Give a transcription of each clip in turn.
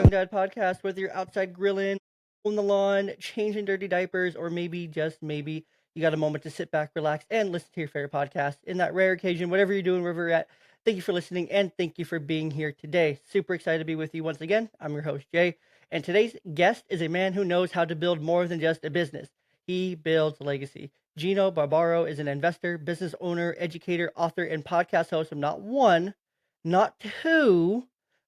Dad podcast, whether you're outside grilling, on the lawn, changing dirty diapers, or maybe, just maybe, you got a moment to sit back, relax, and listen to your favorite podcast. In that rare occasion, whatever you're doing, wherever you're at, thank you for listening and thank you for being here today. Super excited to be with you once again. I'm your host, Jay, and today's guest is a man who knows how to build more than just a business. He builds legacy. Gino Barbaro is an investor, business owner, educator, author, and podcast host of not one, not two,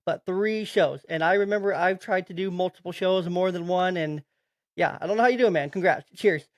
but three shows. And I remember I've tried to do multiple shows, more than one. And yeah, I don't know how you do it, man. Congrats. Cheers.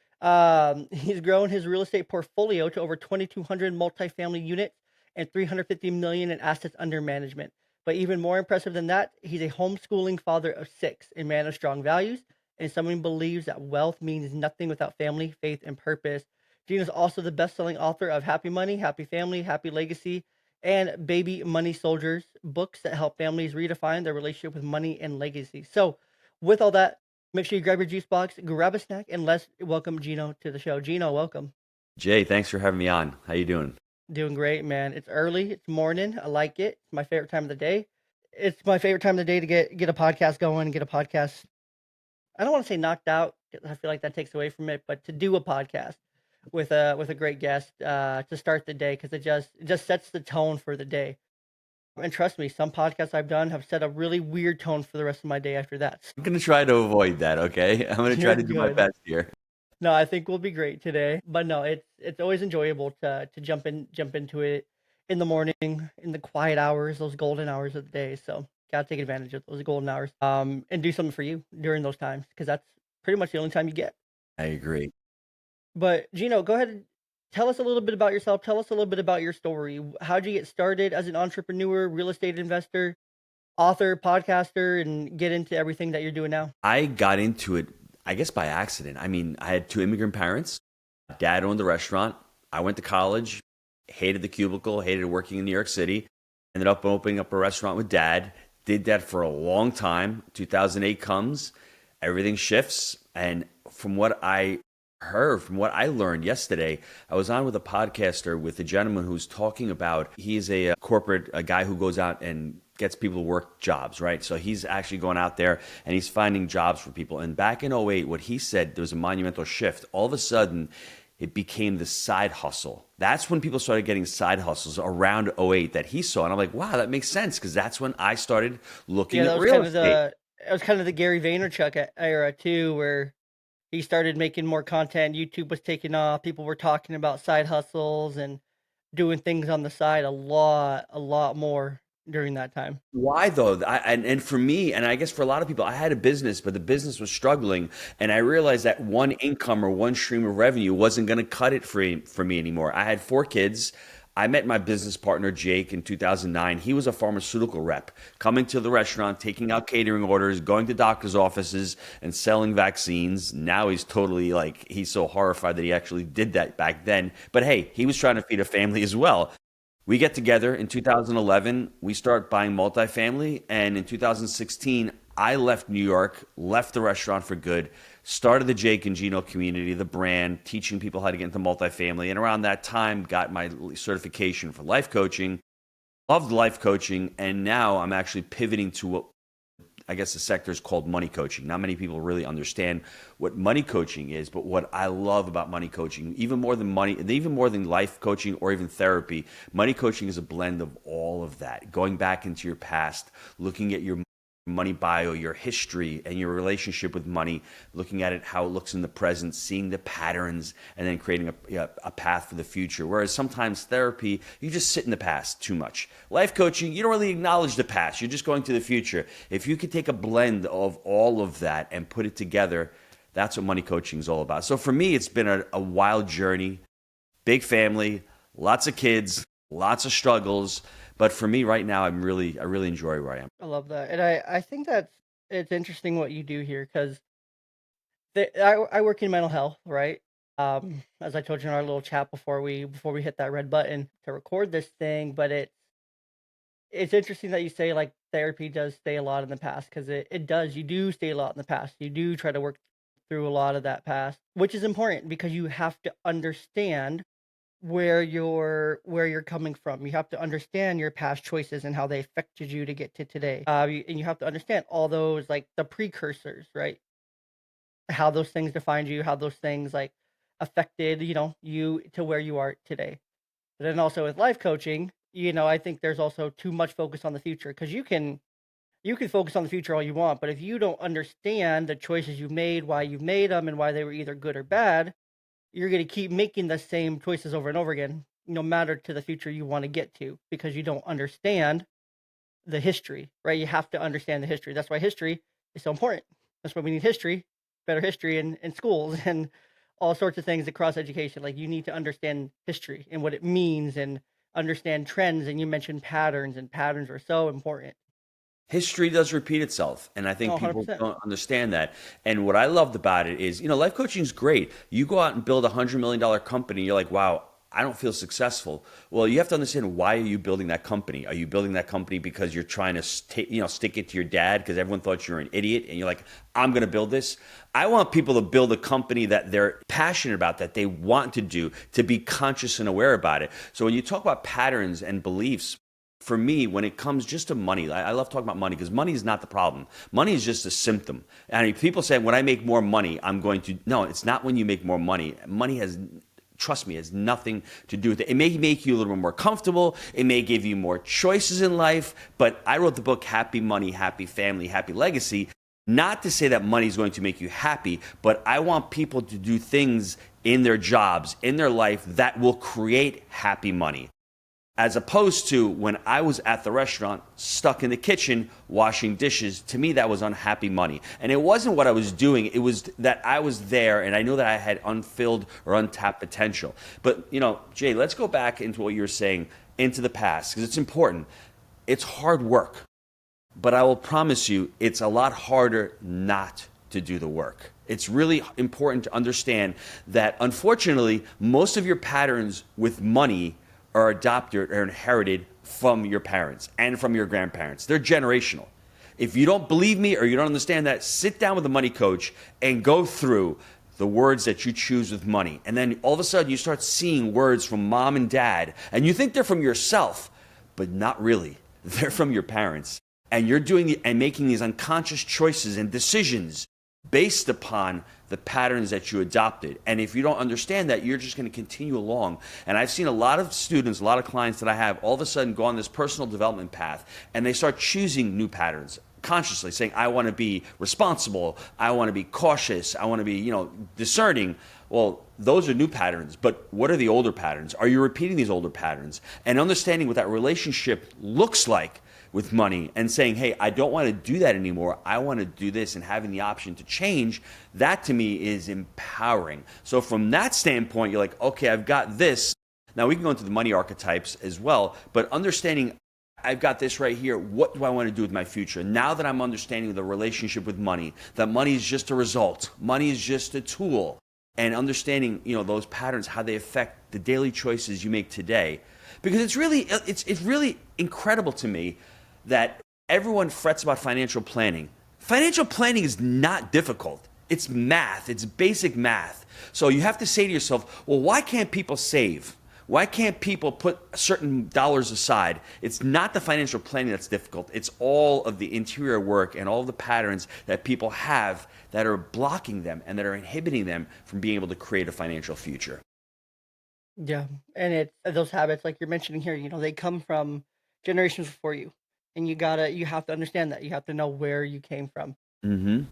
He's grown his real estate portfolio to over 2,200 multifamily units and 350 million in assets under management. But even more impressive than that, he's a homeschooling father of six, a man of strong values, and someone who believes that wealth means nothing without family, faith, and purpose. Gino's also the best-selling author of Happy Money, Happy Family, Happy Legacy, and Baby Money Soldiers, books that help families redefine their relationship with money and legacy. So, with all that, make sure you grab your juice box, grab a snack, and let's welcome Gino to the show. Gino, welcome. Jay, thanks for having me on. How you doing? Doing great, man. It's early, it's morning. I like it. It's my favorite time of the day. It's my favorite time of the day to get a podcast going, get a podcast. I don't want to say knocked out, 'cause I feel like that takes away from it, but to do a podcast with a great guest to start the day, because it just sets the tone for the day. And trust me, some podcasts I've done have set a really weird tone for the rest of my day after that. I'm going to try to avoid that, okay? I'm going to try You're to do my good. best here. No, I think we'll be great today. But no, it's always enjoyable to jump into it in the morning, in the quiet hours, those golden hours of the day. So gotta take advantage of those golden hours. And do something for you during those times, because that's pretty much the only time you get. I agree. But Gino, go ahead and tell us a little bit about yourself. Tell us a little bit about your story. How'd you get started as an entrepreneur, real estate investor, author, podcaster, and get into everything that you're doing now? I got into it, I guess, by accident. I mean, I had two immigrant parents. Dad owned the restaurant. I went to college, hated the cubicle, hated working in New York City. Ended up opening up a restaurant with Dad. Did that for a long time. 2008 comes, everything shifts. And from what I heard, from what I learned yesterday, I was on with a podcaster with a gentleman who's talking about, he's a corporate a guy who goes out and gets people to work jobs, right? So he's actually going out there and he's finding jobs for people. And back in '08, what he said, there was a monumental shift. All of a sudden, it became the side hustle. That's when people started getting side hustles around '08 that he saw. And I'm like, wow, that makes sense, because that's when I started looking Yeah, that at was real kind of estate. the Gary Vaynerchuk era too, where he started making more content. YouTube was taking off. People were talking about side hustles and doing things on the side a lot more during that time. Why though? And for me, and I guess for a lot of people, I had a business, but the business was struggling, and I realized that one income or one stream of revenue wasn't going to cut it for me anymore. I had four kids. I met my business partner Jake in 2009. He was a pharmaceutical rep, coming to the restaurant, taking out catering orders, going to doctors' offices, and selling vaccines. Now he's totally like, he's so horrified that he actually did that back then. But hey, he was trying to feed a family as well. We get together in 2011. We start buying multifamily. And in 2016, I left New York, left the restaurant for good, started the Jake and Gino community, the brand, teaching people how to get into multifamily. And around that time, got my certification for life coaching, loved life coaching. And now I'm actually pivoting to what I guess the sector is called money coaching. Not many people really understand what money coaching is, but what I love about money coaching, even more than money, even more than life coaching or even therapy, money coaching is a blend of all of that. Going back into your past, looking at your money bio, your history and your relationship with money, looking at it, how it looks in the present, seeing the patterns, and then creating a path for the future. Whereas sometimes therapy, you just sit in the past too much. Life coaching, you don't really acknowledge the past. You're just going to the future. If you could take a blend of all of that and put it together, that's what money coaching is all about. So for me, it's been a wild journey, big family, lots of kids, lots of struggles. But for me right now, I really enjoy where I am. I love that, and I think it's interesting what you do here, because I work in mental health, right? As I told you in our little chat before we hit that red button to record this thing, but it's interesting that you say like therapy does stay a lot in the past, because it does. You do stay a lot in the past. You do try to work through a lot of that past, which is important because you have to understand where you're coming from. You have to understand your past choices and how they affected you to get to today. And you have to understand all those like the precursors, right? How those things defined you, how those things like affected, you to where you are today. But then also with life coaching, I think there's also too much focus on the future because you can focus on the future all you want, but if you don't understand the choices you've made, why you've made them, and why they were either good or bad, you're going to keep making the same choices over and over again, no matter to the future you want to get to, because you don't understand the history, right? You have to understand the history. That's why history is so important. That's why we need history, better history in schools and all sorts of things across education. Like you need to understand history and what it means and understand trends. And you mentioned patterns, and patterns are so important. History does repeat itself, and I No, think people 100%. don't understand that. And what I loved about it is, life coaching is great. You go out and build $100 million company, you're like, wow, I don't feel successful. Well, you have to understand, why are you building that company? Are you building that company because you're trying to stick it to your dad because everyone thought you were an idiot, and you're like, I'm going to build this? I want people to build a company that they're passionate about, that they want to do, to be conscious and aware about it. So when you talk about patterns and beliefs, for me, when it comes just to money, I love talking about money because money is not the problem. Money is just a symptom. And people say, when I make more money, I'm going to. No, it's not when you make more money. Money has, trust me, has nothing to do with it. It may make you a little bit more comfortable. It may give you more choices in life. But I wrote the book, Happy Money, Happy Family, Happy Legacy, not to say that money is going to make you happy, but I want people to do things in their jobs, in their life, that will create happy money, as opposed to when I was at the restaurant, stuck in the kitchen, washing dishes. To me, that was unhappy money. And it wasn't what I was doing. It was that I was there and I knew that I had unfilled or untapped potential. But, Jay, let's go back into what you were saying, into the past, because it's important. It's hard work, but I will promise you, it's a lot harder not to do the work. It's really important to understand that, unfortunately, most of your patterns with money are adopted or inherited from your parents and from your grandparents. They're generational. If you don't believe me or you don't understand that, sit down with a money coach and go through the words that you choose with money. And then all of a sudden you start seeing words from mom and dad, and you think they're from yourself, but not really. They're from your parents. And you're doing and making these unconscious choices and decisions based upon the patterns that you adopted. And if you don't understand that, you're just going to continue along. And I've seen a lot of students, a lot of clients that I have, all of a sudden go on this personal development path, and they start choosing new patterns consciously, saying, I want to be responsible, I want to be cautious, I want to be, discerning. Well, those are new patterns, but what are the older patterns? Are you repeating these older patterns? And understanding what that relationship looks like with money, and saying, hey, I don't want to do that anymore. I want to do this, and having the option to change, that to me is empowering. So from that standpoint, you're like, okay, I've got this. Now we can go into the money archetypes as well, but understanding, I've got this right here. What do I want to do with my future? Now that I'm understanding the relationship with money, that money is just a result, money is just a tool, and understanding, those patterns, how they affect the daily choices you make today. Because it's really incredible to me that everyone frets about financial planning. Financial planning is not difficult. It's math. It's basic math. So you have to say to yourself, well, why can't people save? Why can't people put certain dollars aside? It's not the financial planning that's difficult. It's all of the interior work and all of the patterns that people have that are blocking them and that are inhibiting them from being able to create a financial future. Yeah, and it's those habits like you're mentioning here, they come from generations before you, and you have to understand that. You have to know where you came from Mm-hmm.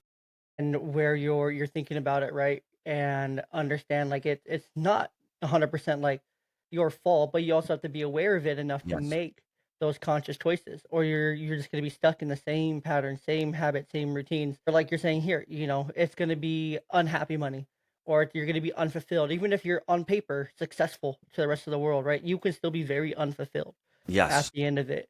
and where you're thinking about it, right? And understand like it's not 100% like your fault, but you also have to be aware of it enough to Yes. make those conscious choices, or you're just going to be stuck in the same pattern, same habit, same routines. Or like you're saying here, it's going to be unhappy money, or you're going to be unfulfilled. Even if you're on paper successful to the rest of the world, right? You can still be very unfulfilled at Yes. the end of it.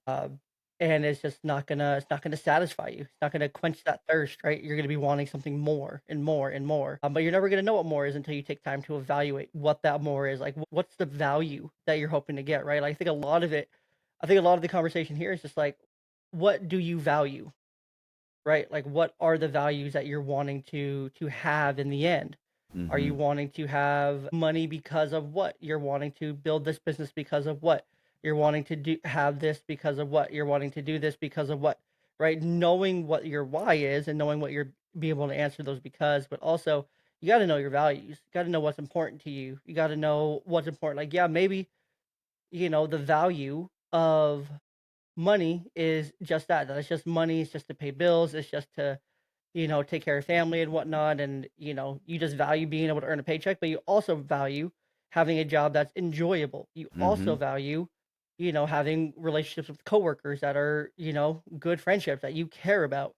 And it's not gonna satisfy you. It's not gonna quench that thirst, right? You're gonna be wanting something more and more and more. But you're never gonna know what more is until you take time to evaluate what that more is. Like, what's the value that you're hoping to get, right? Like, I think a lot of the conversation here is just like, what do you value, right? Like, what are the values that you're wanting to have in the end? Are you Hmm. wanting to have money because of what? You're wanting to build this business because of what? You're wanting to have this because of what? You're wanting to do this because of what? Right? Knowing what your why is and knowing what you're be able to answer those because, but also you got to know your values. You got to know what's important to you. You got to know what's important. Like, yeah, maybe, the value of money is just that. That it's just money. It's just to pay bills. It's just to, take care of family and whatnot. And, you just value being able to earn a paycheck, but you also value having a job that's enjoyable. You also Hmm. value, having relationships with coworkers that are, good friendships that you care about,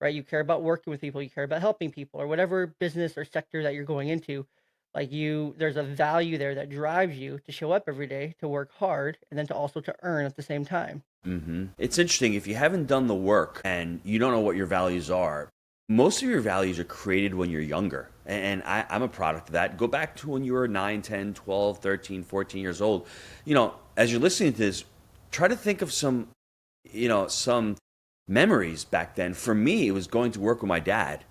right? You care about working with people, you care about helping people, or whatever business or sector that you're going into. Like, there's a value there that drives you to show up every day, to work hard, and then to also to earn at the same time. Hmm. It's interesting if you haven't done the work and you don't know what your values are. Most of your values are created when you're younger. And I'm a product of that. Go back to when you were 9, 10, 12, 13, 14 years old. As you're listening to this, try to think of some memories back then. For me, it was going to work with my dad.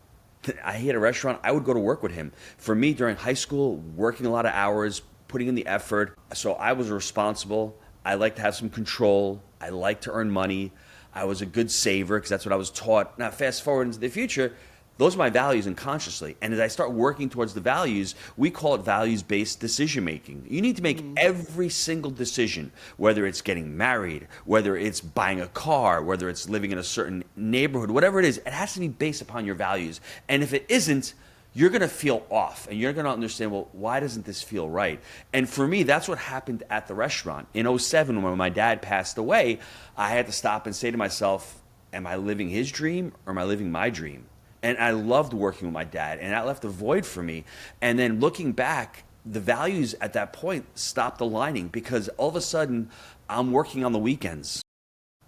He had a restaurant. I would go to work with him. For me, during high school, working a lot of hours, putting in the effort. So I was responsible. I like to have some control. I like to earn money. I was a good saver because that's what I was taught. Now, fast forward into the future, those are my values unconsciously. And as I start working towards the values, we call it values based decision making. You need to make Mm, every single decision, whether it's getting married, whether it's buying a car, whether it's living in a certain neighborhood, whatever it is, it has to be based upon your values. And if it isn't, you're going to feel off and you're going to understand, well, why doesn't this feel right? And for me, that's what happened at the restaurant. In '07, when my dad passed away, I had to stop and say to myself, am I living his dream or am I living my dream? And I loved working with my dad, and that left a void for me. And then looking back, the values at that point stopped aligning because all of a sudden I'm working on the weekends.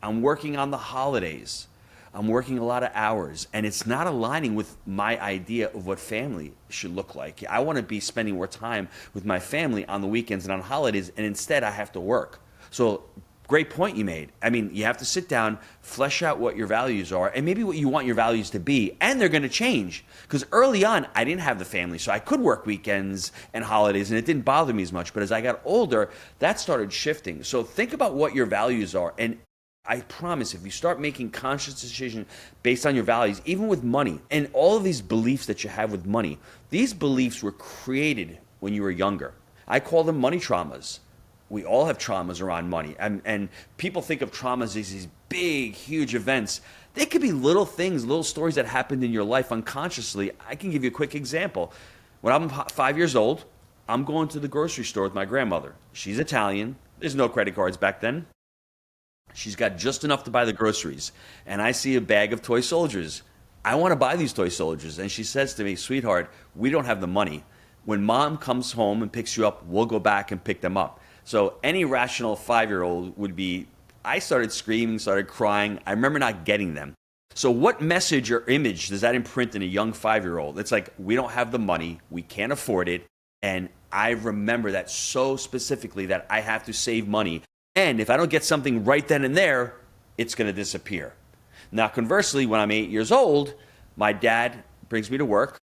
I'm working on the holidays. I'm working a lot of hours, and it's not aligning with my idea of what family should look like. I want to be spending more time with my family on the weekends and on holidays, and instead I have to work. So, great point you made. I mean, you have to sit down, flesh out what your values are, and maybe what you want your values to be, and they're going to change. Because early on, I didn't have the family, so I could work weekends and holidays, and it didn't bother me as much. But as I got older, that started shifting. So, think about what your values are, and I promise if you start making conscious decisions based on your values, even with money and all of these beliefs that you have with money, these beliefs were created when you were younger. I call them money traumas. We all have traumas around money. And people think of traumas as these big, huge events. They could be little things, little stories that happened in your life unconsciously. I can give you a quick example. When I'm 5 years old, I'm going to the grocery store with my grandmother. She's Italian. There's no credit cards back then. She's got just enough to buy the groceries. And I see a bag of toy soldiers. I want to buy these toy soldiers. And she says to me, sweetheart, we don't have the money. When mom comes home and picks you up, we'll go back and pick them up. So any rational 5 year old would be, I started screaming, started crying. I remember not getting them. So, what message or image does that imprint in a young 5 year old? It's like, we don't have the money, we can't afford it. And I remember that so specifically that I have to save money. And if I don't get something right then and there, it's going to disappear. Now, conversely, when I'm 8 years old, my dad brings me to work.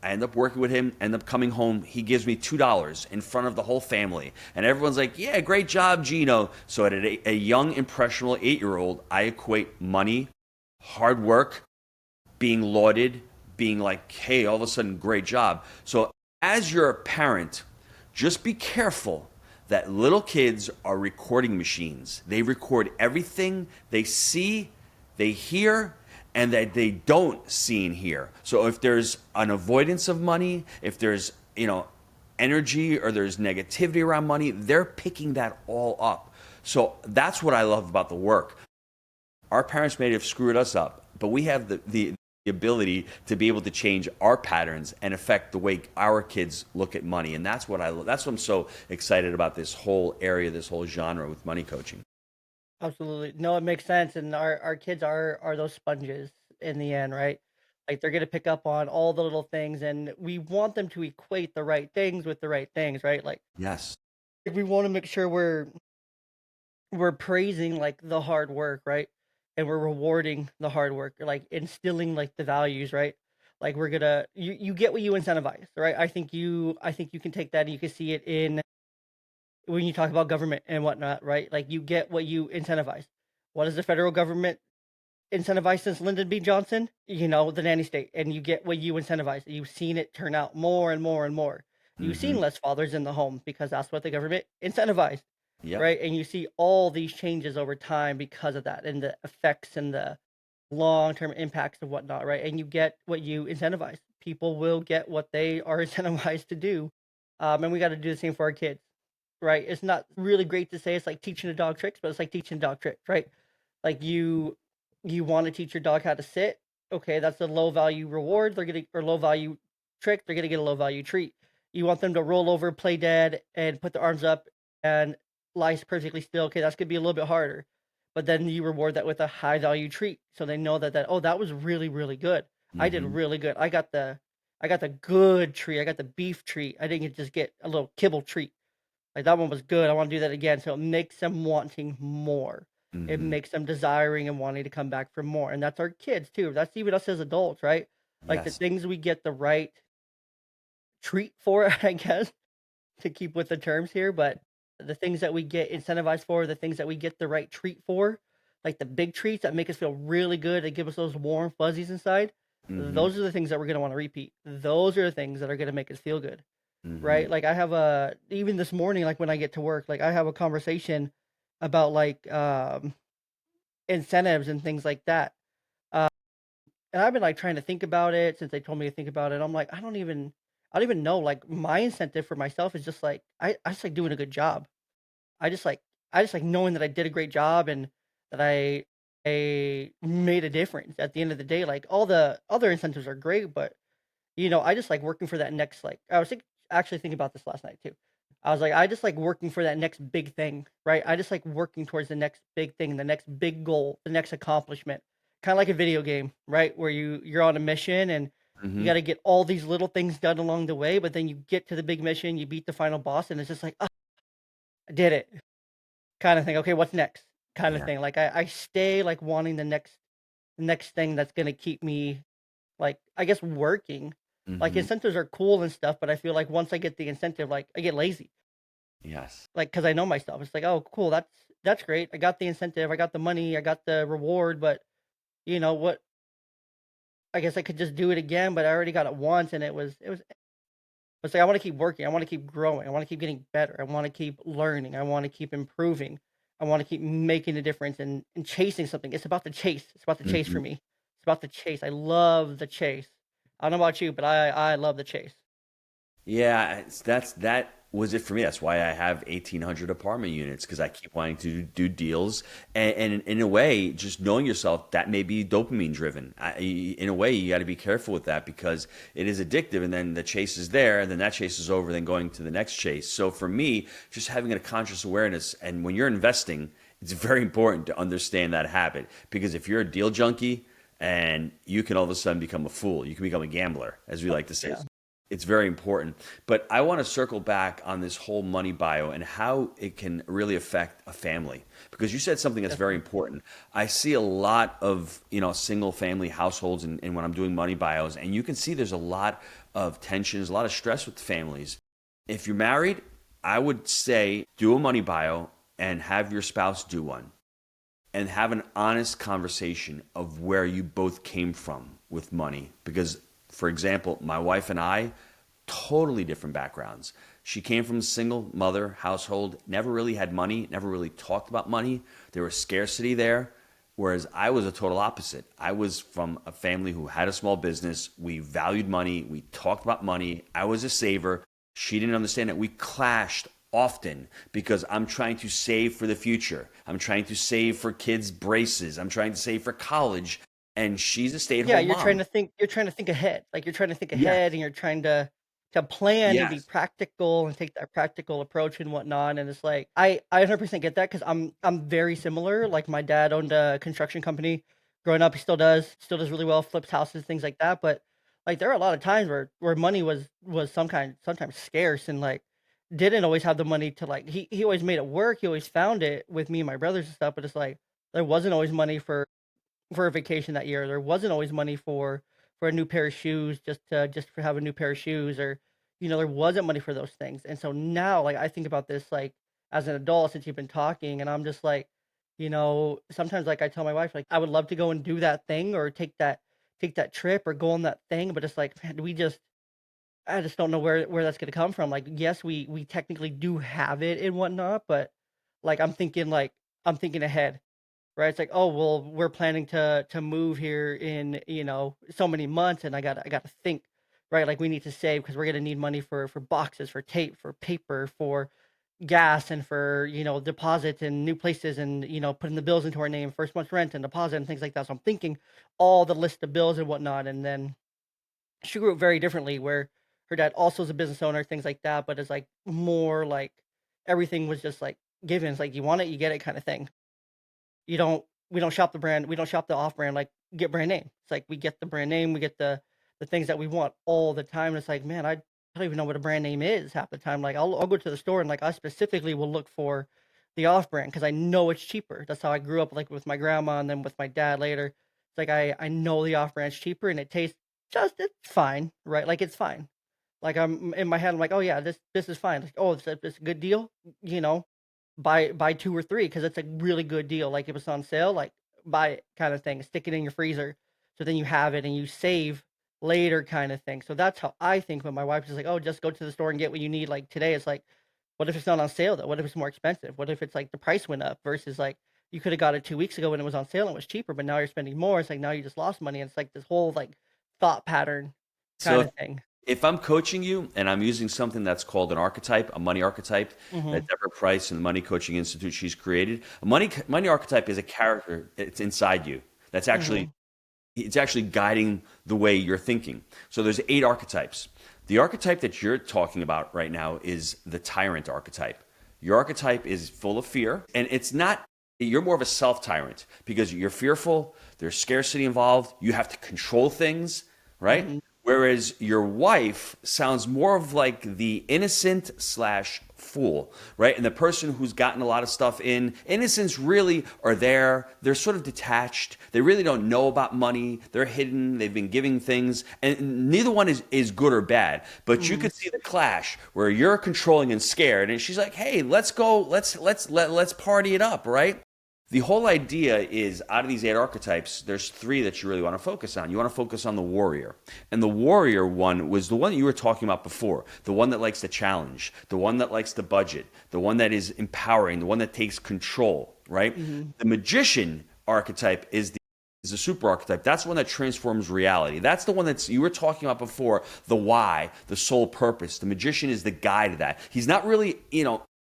I end up working with him, end up coming home. He gives me $2 in front of the whole family. And everyone's like, yeah, great job, Gino. So at a young, impressionable 8 year old, I equate money, hard work, being lauded, being like, hey, all of a sudden, great job. So as you're a parent, just be careful that little kids are recording machines. They record everything they see, they hear, and that they don't see and hear. So if there's an avoidance of money, if there's, energy or there's negativity around money, they're picking that all up. So that's what I love about the work. Our parents may have screwed us up, but we have the ability to be able to change our patterns and affect the way our kids look at money. And that's what I'm so excited about this whole area, this whole genre with money coaching. absolutely. No, it makes sense. And our kids are those sponges in the end, right? Like, they're gonna pick up on all the little things, and we want them to equate the right things with the right things, right? Yes. Like, we want to make sure we're praising like the hard work, right? And we're rewarding the hard work, like instilling like the values, right? Like we're gonna you get what you incentivize, right? I think you can take that and you can see it in when you talk about government and whatnot, right? Like you get what you incentivize. What does the federal government incentivize since Lyndon B. Johnson? The nanny state, and you get what you incentivize. You've seen it turn out more and more and more. You've Mm-hmm. seen less fathers in the home because that's what the government incentivized, Yep. right? And you see all these changes over time because of that, and the effects and the long-term impacts and whatnot, right? And you get what you incentivize. People will get what they are incentivized to do, and we got to do the same for our kids, right? It's not really great to say it's like teaching a dog tricks, but it's like teaching a dog tricks, right? Like you want to teach your dog how to sit. Okay, that's a low value reward. They're getting or low value trick. They're gonna get a low value treat. You want them to roll over, play dead, and put their arms up and lie perfectly still. Okay, that's gonna be a little bit harder. But then you reward that with a high value treat, so they know that oh, that was really really good. I did Mm-hmm. really good. I got the good treat. I got the beef treat. I didn't just get a little kibble treat. Like that one was good. I want to do that again. So it makes them wanting more. It Mm-hmm. makes them desiring and wanting to come back for more. And that's our kids too. That's even us as adults, right? Like the Yes. things we get the right treat for, I guess, to keep with the terms here, but the things that we get incentivized for, the things that we get the right treat for, like the big treats that make us feel really good, that give us those warm fuzzies inside, Mm-hmm. those are the things that we're going to want to repeat. Those are the things that are going to make us feel good, Mm-hmm. right? Like I have a even this morning, like when I get to work, like I have a conversation about like incentives and things like that. Uh, and I've been like trying to think about it since they told me to think about it. I'm like, I don't even know. Like my incentive for myself is just like I just like doing a good job. I just like I just like knowing that I did a great job and that I made a difference at the end of the day. Like all the other incentives are great, but I just like working for that next like I was actually thinking about this last night too. I was like, I just like working for that next big thing, right? I just like working towards the next big thing, the next big goal, the next accomplishment. Kind of like a video game, right? Where you're on a mission and you Mm-hmm. got to get all these little things done along the way, but then you get to the big mission, you beat the final boss, and it's just like, oh, I did it, kind of thing. Okay, what's next? Kind of Yeah. thing. Like I stay like wanting the next thing that's gonna keep me like, I guess, working. Like, Mm-hmm. incentives are cool and stuff, but I feel like once I get the incentive, like, I get lazy. Yes. Like, because I know myself. It's like, "Oh, cool, that's great. I got the incentive, I got the money, I got the reward, but, what I guess I could just do it again, but I already got it once, and it's like, I wanna keep working, I wanna keep growing, I wanna keep getting better, I wanna keep learning, I wanna keep improving, I wanna keep making a difference and chasing something. It's about the chase. It's about the chase Mm-hmm. for me. It's about the chase. I love the chase. I don't know about you, but I love the chase. Yeah, that was it for me. That's why I have 1,800 apartment units because I keep wanting to do deals, and in a way, just knowing yourself, that may be dopamine driven. In a way, you got to be careful with that because it is addictive, and then the chase is there, and then that chase is over, then going to the next chase. So for me, just having a conscious awareness, and when you're investing, it's very important to understand that habit because if you're a deal junkie and you can all of a sudden become a fool, you can become a gambler, as we like to say. Yeah. It's very important. But I want to circle back on this whole money bio and how it can really affect a family. Because you said something that's very Definitely. important. I see a lot of, single family households and when I'm doing money bios, and you can see there's a lot of tensions, a lot of stress with families. If you're married, I would say do a money bio and have your spouse do one and have an honest conversation of where you both came from with money. Because, for example, my wife and I, totally different backgrounds. She came from a single mother household, never really had money, never really talked about money. There was scarcity there. Whereas I was a total opposite. I was from a family who had a small business. We valued money. We talked about money. I was a saver. She didn't understand it. We clashed often because I'm trying to save for the future. I'm trying to save for kids' braces. I'm trying to save for college. And she's a stay at Yeah, home you're trying mom. to think you're trying to think ahead. Like, you're trying to think ahead, Yes. and you're trying to plan and be Yes. practical and take that practical approach and whatnot, and it's like, I 100% get that because 'cause I'm very similar. Like, my dad owned a construction company growing up. He still does really well, flips houses, things like that, but, like, there are a lot of times where money was sometimes scarce and, like, didn't always have the money to, like he always made it work, he always found it with me and my brothers and stuff, but it's like, there wasn't always money for a vacation that year. There wasn't always money for for a new pair of shoes, just for have a new pair of shoes, or there wasn't money for those things. And so now, like, I think about this, like, as an adult, since you've been talking, and I'm just like, sometimes, like, I tell my wife, like, I would love to go and do that thing, or take that trip, or go on that thing, but it's like, man, I just don't know where that's gonna come from. Like, yes, we technically do have it and whatnot, but, like, I'm thinking ahead, right? It's like, "Oh, well, we're planning to move here in, so many months, and I gotta think," right? Like, we need to save because we're gonna need money for boxes, for tape, for paper, for gas, and for, deposits and new places, and, putting the bills into our name, first month's rent and deposit and things like that. So I'm thinking all the list of bills and whatnot, and then she grew up very differently, where her dad also is a business owner, things like that, but it's like more like everything was just like given. It's like, you want it, you get it, kind of thing. You don't We don't shop the brand, we don't shop the off brand, like, get brand name. It's like we get the brand name, we get the things that we want all the time. And it's like, man, I don't even know what a brand name is half the time. Like, I'll go to the store, and, like, I specifically will look for the off brand because I know it's cheaper. That's how I grew up, like, with my grandma and then with my dad later. It's like, I know the off brand's cheaper, and it tastes it's fine, right? Like, it's fine. Like, I'm in my head, I'm like, "Oh, yeah, this is fine." Like, "Oh, it's a good deal," you know? Buy 2 or 3 because it's a really good deal. Like, if it's on sale, like, buy it, kinda thing. Stick it in your freezer, so then you have it and you save later, kinda thing. So that's how I think. When my wife is like, "Oh, just go to the store and get what you need," like, today, it's like, what if it's not on sale, though? What if it's more expensive? What if it's, like, the price went up versus, like, you coulda got it 2 weeks ago when it was on sale and it was cheaper, but now you're spending more. It's like, now you just lost money, and it's like this whole, like, thought pattern So kinda thing. if I'm coaching you and I'm using something that's called an archetype, a money archetype that Mhm, Deborah Price and the Money Coaching Institute she's created, a money archetype is a character. It's inside you. That's actually mhm, it's actually guiding the way you're thinking. So there's 8 archetypes. The archetype that you're talking about right now is the tyrant archetype. Your archetype is full of fear, and it's not. You're more of a self-tyrant because you're fearful. There's scarcity involved. You have to control things, right? mhm, Whereas your wife sounds more of like the innocent slash fool, right? And the person who's gotten a lot of stuff in. Innocents really are there. They're sort of detached. They really don't know about money. They're hidden. They've been giving things. And neither one is good or bad. But you mhm, could see the clash where you're controlling and scared. And she's like, hey, let's go. Let's party it up, right? The whole idea is out of these 8 archetypes, there's 3 that you really want to focus on. You want to focus on the warrior. And the warrior one was the one that you were talking about before, the one that likes to challenge, the one that likes to budget, the one that is empowering, the one that takes control, right? mhm, The magician archetype is the super archetype. That's the one that transforms reality. That's the one that's you were talking about before, the why, the sole purpose. The magician is the guide to that. He's not really,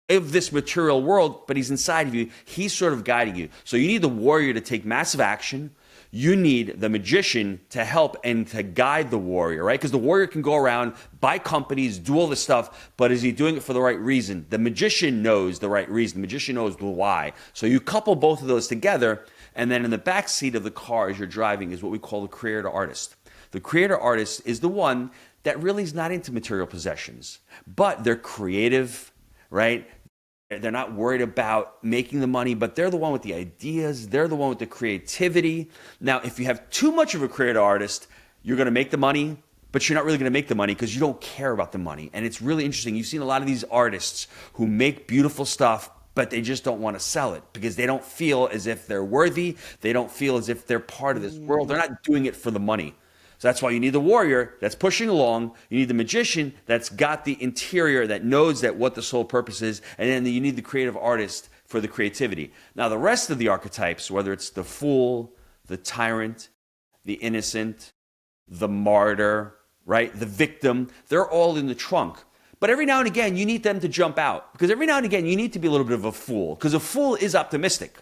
of this material world, but he's inside of you. He's sort of guiding you. So you need the warrior to take massive action. You need the magician to help and to guide the warrior, right? Because the warrior can go around, buy companies, do all this stuff, but is he doing it for the right reason? The magician knows the right reason. The magician knows the why. So you couple both of those together, and then in the back seat of the car as you're driving is what we call the creator artist. The creator artist is the one that really is not into material possessions, but they're creative, right? They're not worried about making the money, but they're the one with the ideas. They're the one with the creativity. Now, if you have too much of a creative artist, you're going to make the money, but you're not really going to make the money because you don't care about the money. And it's really interesting. You've seen a lot of these artists who make beautiful stuff, but they just don't want to sell it because they don't feel as if they're worthy. They don't feel as if they're part of this world. They're mhm, not doing it for the money. So that's why you need the warrior that's pushing along. You need the magician that's got the interior that knows that what the sole purpose is. And then you need the creative artist for the creativity. Now, the rest of the archetypes, whether it's the fool, the tyrant, the innocent, the martyr, right? The victim, they're all in the trunk. But every now and again, you need them to jump out because every now and again, you need to be a little bit of a fool because a fool is optimistic.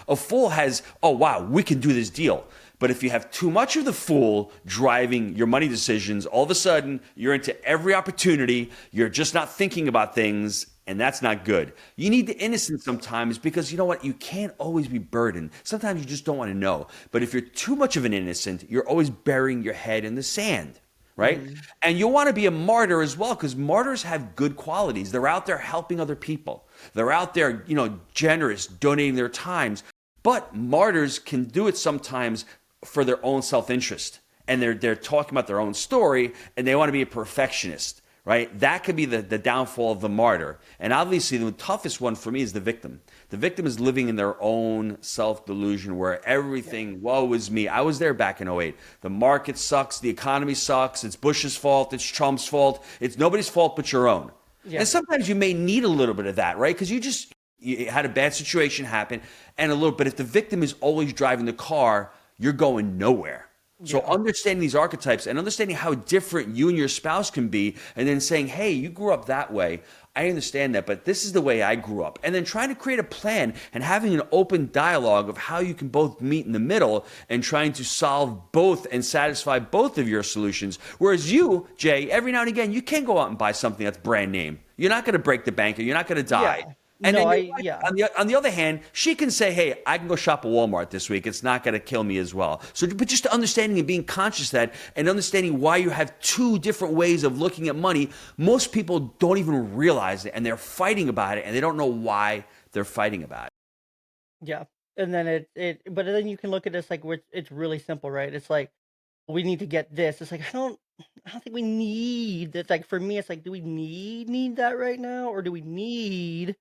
A fool has, oh, wow, we can do this deal. But if you have too much of the fool driving your money decisions, all of a sudden you're into every opportunity. You're just not thinking about things, and that's not good. You need the innocent sometimes because you know what? You can't always be burdened. Sometimes you just don't want to know. But if you're too much of an innocent, you're always burying your head in the sand. Right? mhm, And you'll want to be a martyr as well because martyrs have good qualities. They're out there helping other people. They're out there, generous, donating their times. But martyrs can do it sometimes for their own self-interest. and they're talking about their own story and they want to be a perfectionist, right? That could be the downfall of the martyr. And obviously, the toughest one for me is the victim. The victim is living in their own self delusion where Yeah. everything, woe is me. I was there back in '08. The market sucks. The economy sucks. It's Bush's fault. It's Trump's fault. It's nobody's fault but your own. Yeah. And sometimes you may need a little bit of that, right? Because you had a bad situation happen and a little, but if the victim is always driving the car, you're going nowhere. So Yeah. understanding these archetypes and understanding how different you and your spouse can be, and then saying, hey, you grew up that way. I understand that, but this is the way I grew up. And then trying to create a plan and having an open dialogue of how you can both meet in the middle and trying to solve both and satisfy both of your solutions. Whereas you, Jey, every now and again, you can go out and buy something that's brand name. You're not going to break the bank and you're not going to die. Yeah. And No, then I your wife, yeah. on the other hand, she can say, hey, I can go shop at Walmart this week. It's not going to kill me as well. So, but just understanding and being conscious of that and understanding why you have two different ways of looking at money, most people don't even realize it and they're fighting about it and they don't know why they're fighting about it. Yeah. And then but then you can look at this like it's really simple, right? It's like we need to get this. It's like I don't think we need it's like for me it's like do we need that right now or do we need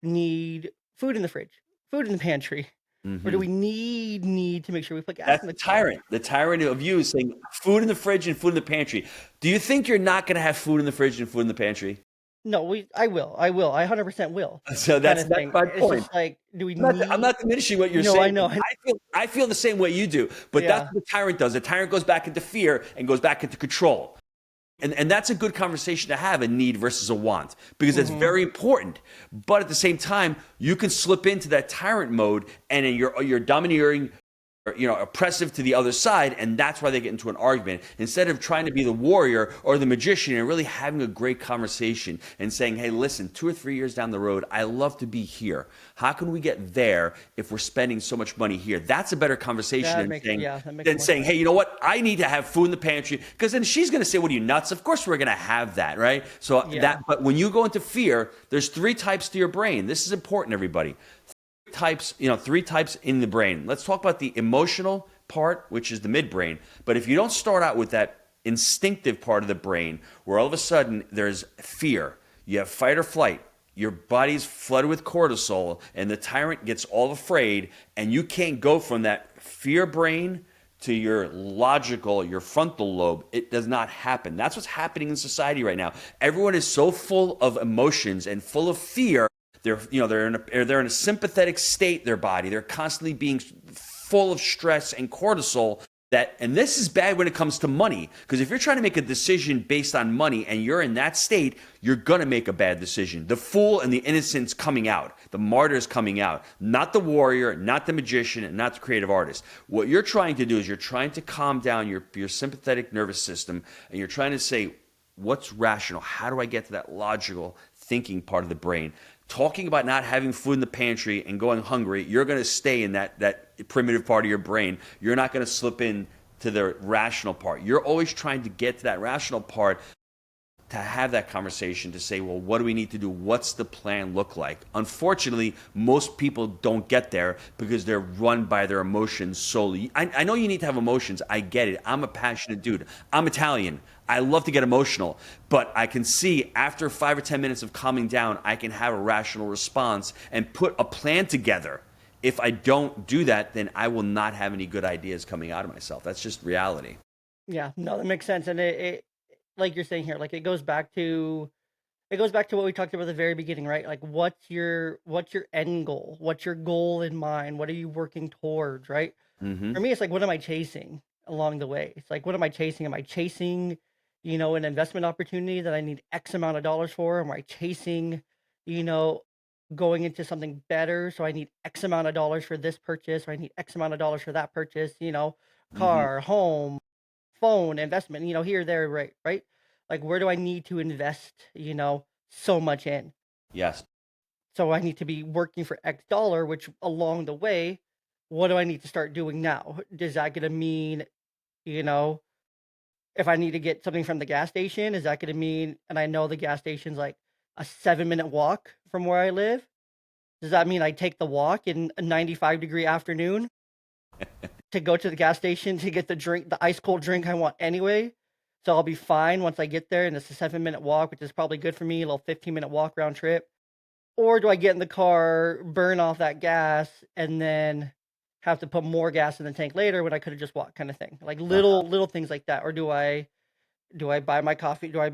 food in the fridge, food in the pantry? Or do Hmm. we need to make sure we put gas That's in the the car? tyrant. The tyrant of you is saying food in the fridge and food in the pantry. Do you think you're not going to have food in the fridge and food in the pantry? No, I 100% will, So kind that's of that's thing. my It's point. just like, do we I'm need? not diminishing what you're No, saying. I know. I feel the same way you do, but that's Yeah. what the tyrant does. The tyrant goes back into fear and goes back into control. And that's a good conversation to have, a need versus a want, because it's Hmm. very important. But at the same time, you can slip into that tyrant mode and then you're domineering, or, oppressive to the other side, and that's why they get into an argument instead of trying to be the warrior or the magician and really having a great conversation and saying, hey, listen, 2 or 3 years down the road, I love to be here. How can we get there if we're spending so much money here? That's a better conversation That makes than more saying, sense. hey, you know what, I need to have food in the pantry, because then she's going to say, what are you, nuts? Of course we're going to have that, right? Yeah. But when you go into fear, there's three types to your brain. This is important, everybody. Three types in the brain. Let's talk about the emotional part, which is the midbrain. But if you don't start out with that instinctive part of the brain, where all of a sudden there's fear, you have fight or flight, your body's flooded with cortisol, and the tyrant gets all afraid, and you can't go from that fear brain to your logical, your frontal lobe. It does not happen. That's what's happening in society right now. Everyone is so full of emotions and full of fear. They're in a sympathetic state, their body. They're constantly being full of stress and cortisol. And this is bad when it comes to money, because if you're trying to make a decision based on money and you're in that state, you're going to make a bad decision. The fool and the innocent's coming out. The martyr's coming out. Not the warrior, not the magician, and not the creative artist. What you're trying to do is you're trying to calm down your sympathetic nervous system, and you're trying to say, what's rational? How do I get to that logical thinking part of the brain? Talking about not having food in the pantry and going hungry, you're going to stay in that primitive part of your brain. You're not going to slip in to the rational part. You're always trying to get to that rational part to have that conversation to say, well, what do we need to do? What's the plan look like? Unfortunately, most people don't get there because they're run by their emotions solely. I know you need to have emotions. I get it. I'm a passionate dude. I'm Italian. I love to get emotional, but I can see after 5 or 10 minutes of calming down, I can have a rational response and put a plan together. If I don't do that, then I will not have any good ideas coming out of myself. That's just reality. Yeah. No, that makes sense. And it like you're saying here, like it goes back to what we talked about at the very beginning, right? Like what's your end goal? What's your goal in mind? What are you working towards, right? For Hmm. me, it's like what am I chasing along the way? It's like what am I chasing? Am I chasing, an investment opportunity that I need X amount of dollars for? Am I chasing, you know, going into something better? So I need X amount of dollars for this purchase, or I need X amount of dollars for that purchase, Hmm. car, home, phone, investment, here, there, right, right? Like where do I need to invest, so much in? Yes. So I need to be working for X dollar, which along the way, what do I need to start doing now? Is that gonna mean, you know, if I need to get something from the gas station, is that gonna mean and I know the gas station's like a 7-minute walk from where I live? Does that mean I take the walk in a 95-degree afternoon? to go to the gas station to get the ice cold drink I want anyway. So I'll be fine once I get there, and it's a 7-minute walk, which is probably good for me, a little 15-minute walk round trip. Or do I get in the car, burn off that gas, and then have to put more gas in the tank later when I could have just walked, kind of thing. Like little things like that. Or do I buy my coffee? Do I,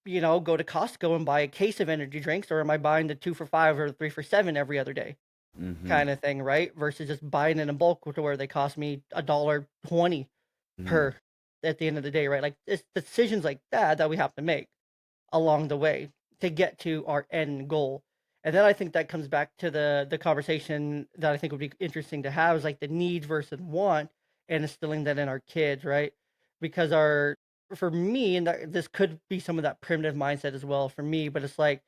go to Costco and buy a case of energy drinks, or am I buying the 2 for $5 or 3 for $7 every other day? Hmm. Kind of thing, right? Versus just buying it in bulk to where they cost me $1.20 Hmm. per at the end of the day, right? Like it's decisions like that we have to make along the way to get to our end goal. And then I think that comes back to the conversation that I think would be interesting to have is like the need versus want and instilling that in our kids, right? Because for me, and this could be some of that primitive mindset as well for me, but it's like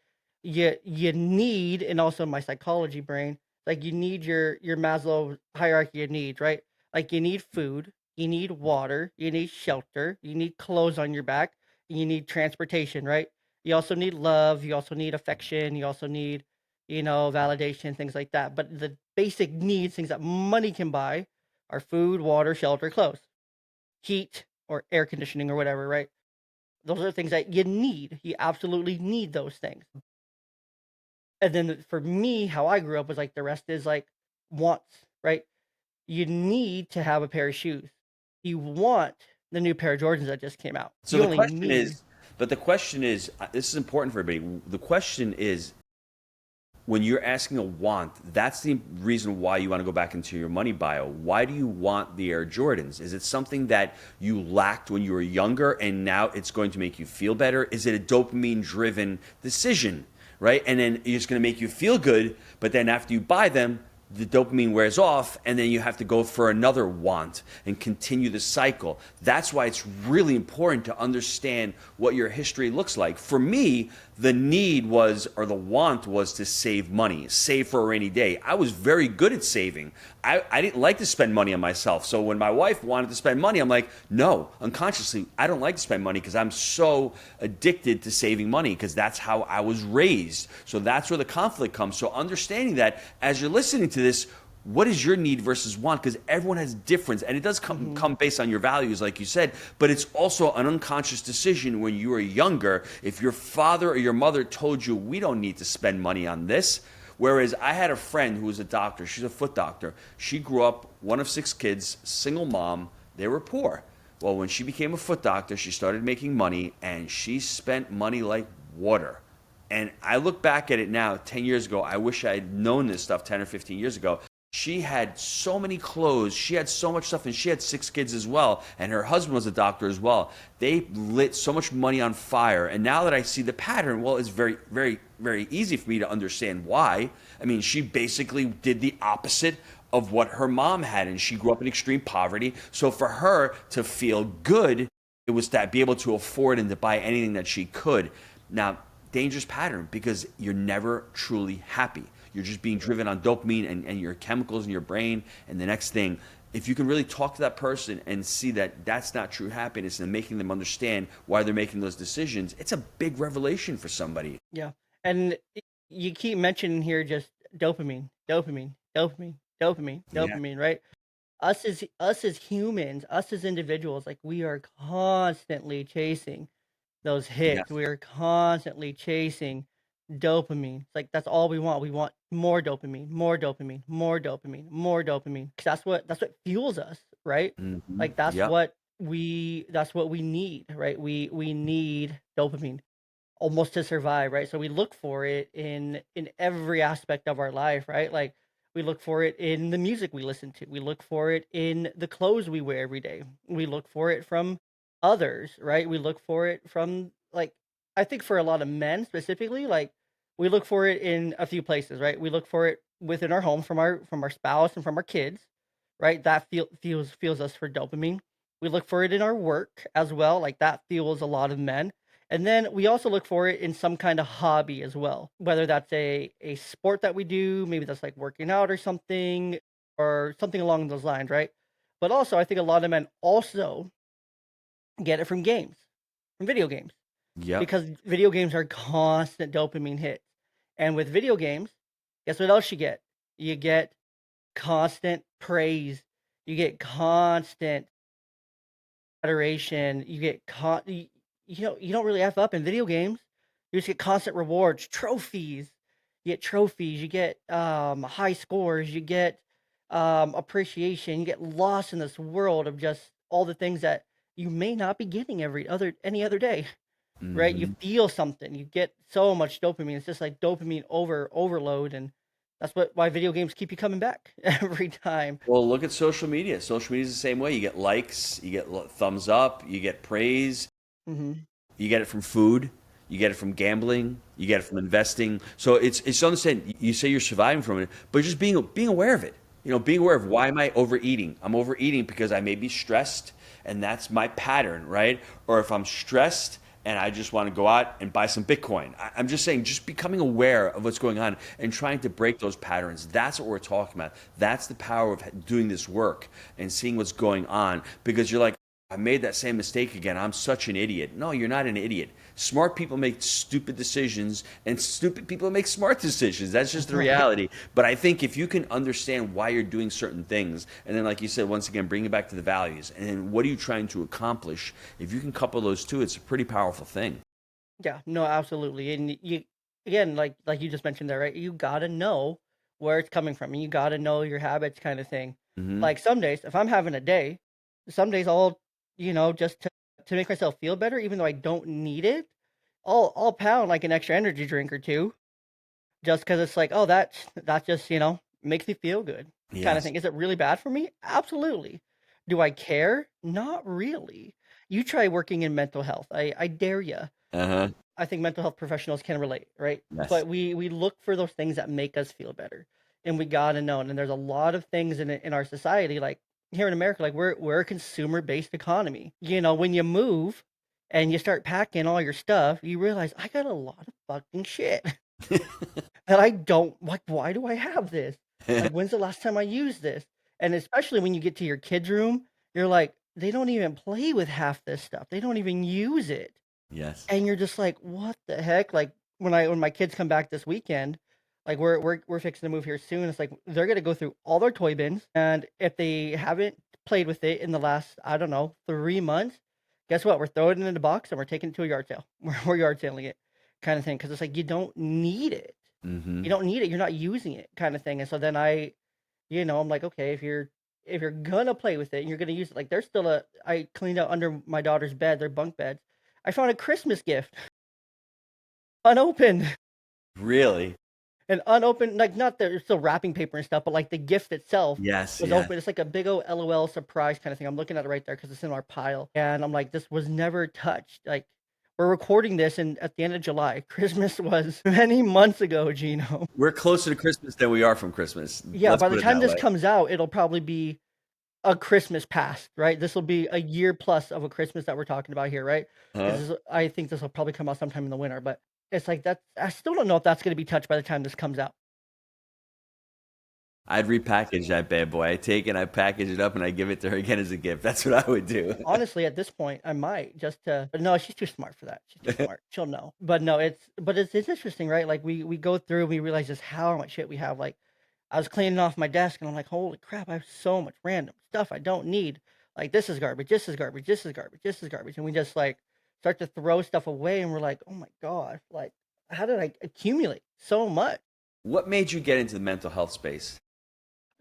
you need, and also my psychology brain, like you need your Maslow hierarchy of needs, right? Like you need food, you need water, you need shelter, you need clothes on your back, you need transportation, right? You also need love, you also need affection, you also need, validation, things like that. But the basic needs, things that money can buy, are food, water, shelter, clothes, heat, or air conditioning or whatever, right? Those are things that you need. You absolutely need those things. And then for me, how I grew up was like the rest is like wants, right? You need to have a pair of shoes. You want the new pair of Jordans that just came out. So You the only question need. is, but the question is, this is important for everybody. The question is, when you're asking a want, that's the reason why you want to go back into your money bio. Why do you want the Air Jordans? Is it something that you lacked when you were younger and now it's going to make you feel better? Is it a dopamine driven decision, right? And then it's going to make you feel good, but then after you buy them, the dopamine wears off and then you have to go for another want and continue the cycle. That's why it's really important to understand what your history looks like. For me, the need was, or the want was, to save money, save for a rainy day. I was very good at saving. I didn't like to spend money on myself. So when my wife wanted to spend money, I'm like, no, unconsciously, I don't like to spend money because I'm so addicted to saving money because that's how I was raised. So that's where the conflict comes. So understanding that as you're listening to this, what is your need versus want? Because everyone has difference, and it does Mhm. come based on your values, like you said. But it's also an unconscious decision when you were younger. If your father or your mother told you, "We don't need to spend money on this," whereas I had a friend who was a doctor. She's a foot doctor. She grew up one of 6 kids, single mom. They were poor. Well, when she became a foot doctor, she started making money, and she spent money like water. And I look back at it now, 10 years ago. I wish I had known this stuff 10 or 15 years ago. She had so many clothes. She had so much stuff, and she had 6 kids as well. And her husband was a doctor as well. They lit so much money on fire. And now that I see the pattern, well, it's very, very, very easy for me to understand why. I mean, she basically did the opposite of what her mom had, and she grew up in extreme poverty. So for her to feel good, it was to be able to afford and to buy anything that she could. Now, dangerous pattern because you're never truly happy. You're just being driven on dopamine and your chemicals in your brain. And the next thing, if you can really talk to that person and see that that's not true happiness and making them understand why they're making those decisions, it's a big revelation for somebody. Yeah. And you keep mentioning here just dopamine, dopamine, dopamine, dopamine, Yeah, dopamine, right? Us as humans, us as individuals, like we are constantly chasing those yeah. hits. We are constantly chasing dopamine. It's like that's all we want. We want more dopamine, more dopamine, more dopamine, more dopamine. 'Cause that's what fuels us, right? Hmm. Like that's Yep. what we need, right? We need dopamine almost to survive, right? So we look for it in every aspect of our life, right? Like we look for it in the music we listen to. We look for it in the clothes we wear every day. We look for it from others, right? We look for it from like I think for a lot of men specifically, like we look for it in a few places, right? We look for it within our home from our spouse and from our kids, right? That feels us for dopamine. We look for it in our work as well, like that fuels a lot of men, and then we also look for it in some kind of hobby as well, whether that's a sport that we do, maybe that's like working out or something along those lines, right? But also, I think a lot of men also get it from games, from video games, Yep. because video games are constant dopamine hits. And with video games, guess what else you get? You get constant praise. You get constant adoration. You get you don't really F up in video games. You just get constant rewards, trophies. You get trophies, you get high scores, you get appreciation, you get lost in this world of just all the things that you may not be getting any other day, right? You Hmm. feel something, you get so much dopamine. It's just like dopamine overload, and that's why video games keep you coming back every time. Well, look at social media. Social media is the same way. You get likes, you get thumbs up, you get praise. Hmm. You get it from food. You get it from gambling. You get it from investing. So it's to understand. You say you're surviving from it, but just being aware of it. You know, being aware of why am I overeating? I'm overeating because I may be stressed, and that's my pattern, right? Or if I'm stressed and I just want to go out and buy some Bitcoin. I'm just saying, just becoming aware of what's going on and trying to break those patterns. That's what we're talking about. That's the power of doing this work and seeing what's going on because you're like, I made that same mistake again. I'm such an idiot. No, you're not an idiot. Smart people make stupid decisions, and stupid people make smart decisions. That's just the Right. reality. But I think if you can understand why you're doing certain things, and then, like you said, once again, bring it back to the values, and then what are you trying to accomplish? If you can couple those two, it's a pretty powerful thing. Yeah, no, absolutely. And you again, like you just mentioned there, right? You gotta know where it's coming from and you gotta know your habits kind of thing. Hmm. Like some days, if I'm having a day, some days just to make myself feel better, even though I don't need it, I'll pound like an extra energy drink or two just because it's like, oh, that just, makes me feel good kind of Yes. thing. Is it really bad for me? Absolutely. Do I care? Not really. You try working in mental health. I dare you. Uh huh. I think mental health professionals can relate, right? Yes. But we look for those things that make us feel better, and we gotta know. And there's a lot of things in our society, like here in America, like we're a consumer based economy. You know, when you move and you start packing all your stuff, you realize I got a lot of fucking shit that I don't like. Why do I have this? Like, when's the last time I used this? And especially when you get to your kids' room, you're like, they don't even play with half this stuff. They don't even use it. Yes. And you're just like, "What the heck?" Like, when my kids come back this weekend, like, we're fixing to move here soon, it's like, they're gonna go through all their toy bins, and if they haven't played with it in the last, I don't know, 3 months, guess what? We're throwing it in a box, and we're taking it to a yard sale. We're yard selling it kinda thing, because it's like, you don't need it. You Hmm. don't need it, you're not using it kinda thing, and so then I'm like, "Okay, if you're gonna play with it and you're gonna use it," like, there's still a I cleaned out under my daughter's bed, their bunk beds. I found a Christmas gift unopened Really? and unopened, like, not there's still wrapping paper and stuff, but, like, the gift itself Yes. was Yes. open. It's like a big old LOL surprise kinda thing. I'm looking at it right there because it's in our pile, and I'm like, "This was never touched." Like, we're recording this at the end of July. Christmas was many months ago, Gino. We're closer to Christmas than we are from Christmas. Yeah, Let's by the put it time that this way. comes out, it'll probably be a Christmas past, right? This will be a year plus of a Christmas that we're talking about here, right? Huh? Because I think this will probably come out sometime in the winter, but it's like that. I still don't know if that's gonna be touched by the time this comes out. I'd repackage that bad boy. I take it, I package it up, and I give it to her again as a gift. That's what I would do. Honestly, at this point, I might just to but no, she's too smart for that. She's too smart. She'll know. But no, it's interesting, right? Like we go through, we realize just how much shit we have. Like I was cleaning off my desk and I'm like, holy crap, I have so much random stuff I don't need. Like this is garbage, this is garbage, this is garbage, this is garbage. And we just like start to throw stuff away and we're like, oh my gosh, like how did I accumulate so much? What made you get into the mental health space?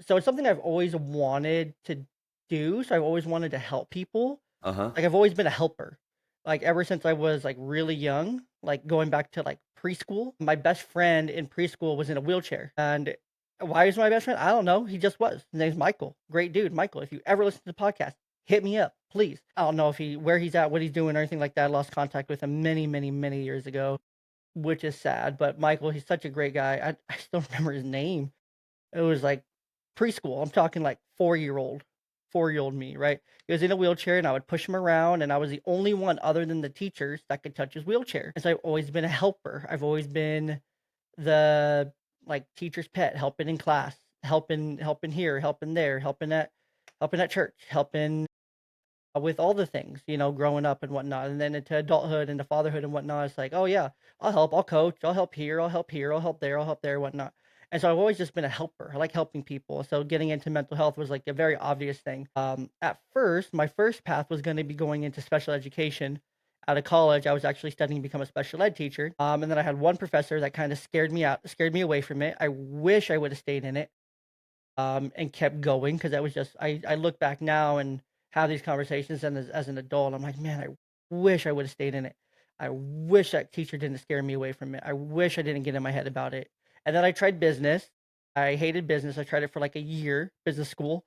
So it's something I've always wanted to do. So I've always wanted to help people. Uh huh. Like, I've always been a helper. Like, ever since I was, like, really young, like, going back to, like, preschool, my best friend in preschool was in a wheelchair, and why is my best friend? I don't know, he just was. His name's Michael. Great dude, Michael. If you ever listen to the podcast, hit me up, please. I don't know if where he's at, what he's doing, or anything like that. I lost contact with him many, many, many years ago, which is sad, but Michael, he's such a great guy. I still remember his name. It was like preschool. I'm talking like 4-year-old me, right? He was in a wheelchair and I would push him around and I was the only one other than the teachers that could touch his wheelchair. And so I've always been a helper. I've always been the like teacher's pet, helping in class, helping here, helping there, helping at church, helping with all the things, growing up and whatnot. And then into adulthood, into fatherhood and whatnot. It's like, oh yeah, I'll help, I'll coach, I'll help here, I'll help here, I'll help there, whatnot. And so I've always just been a helper. I like helping people. So getting into mental health was like a very obvious thing. At first, my first path was going to be going into special education. Out of college, I was actually studying to become a special ed teacher. And then I had one professor that kind of scared me away from it. I wish I would have stayed in it, and kept going, because that was just, I look back now and have these conversations, and as an adult, I'm like, man, I wish I would have stayed in it. I wish that teacher didn't scare me away from it. I wish I didn't get in my head about it. And then I tried business. I hated business. I tried it for like a year, business school,